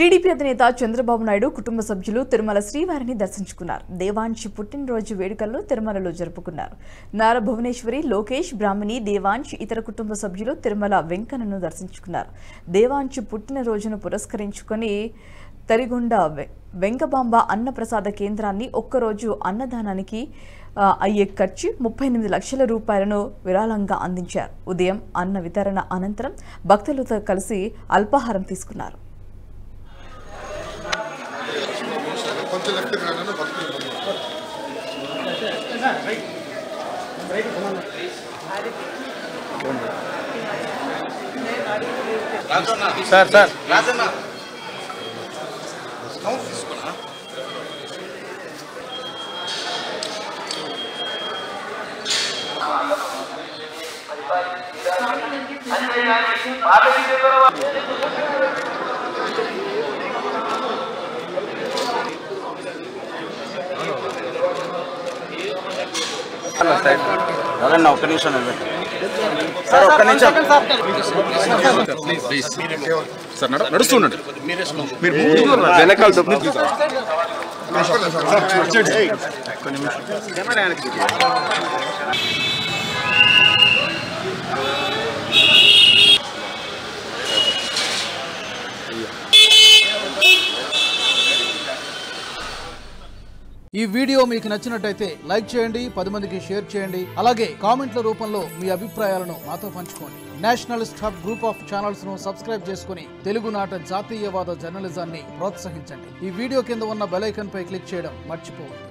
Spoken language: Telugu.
టీడీపీ అధినేత చంద్రబాబు నాయుడు కుటుంబ సభ్యులు తిరుమల శ్రీవారిని దర్శించుకున్నారు. దేవాంశ్ పుట్టినరోజు వేడుకలను తిరుమలలో జరుపుకున్నారు. నార భువనేశ్వరి, లోకేష్, బ్రాహ్మణి, దేవాంశ్ ఇతర కుటుంబ సభ్యులు తిరుమల వెంకన్నను దర్శించుకున్నారు. దేవాంశ్ పుట్టినరోజును పురస్కరించుకొని తరిగొండ వెంకబాంబ అన్నప్రసాద కేంద్రాన్ని ఒక్కరోజు అన్నదానానికి అయ్యే ఖర్చు 38 లక్షల రూపాయలను విరాళంగా అందించారు. ఉదయం అన్న వితరణ అనంతరం భక్తులతో కలిసి అల్పాహారం తీసుకున్నారు. ఒక్క నిమిషం సార్, ఒక్క నిమిషం సార్, నడుస్తుండండి. ఈ వీడియో మీకు నచ్చినట్టయితే లైక్ చేయండి, 10 మందికి షేర్ చేయండి. అలాగే కామెంట్ల రూపంలో మీ అభిప్రాయాలను మాతో పంచుకోండి. Nationalist hub group of channels ను సబ్స్క్రైబ్ చేసుకుని తెలుగునాట జాతీయవాద జర్నలిజాన్ని ప్రోత్సహించండి. ఈ వీడియో కింద ఉన్న బెల్ ఐకాన్ పై క్లిక్ చేయడం మర్చిపోవద్దు.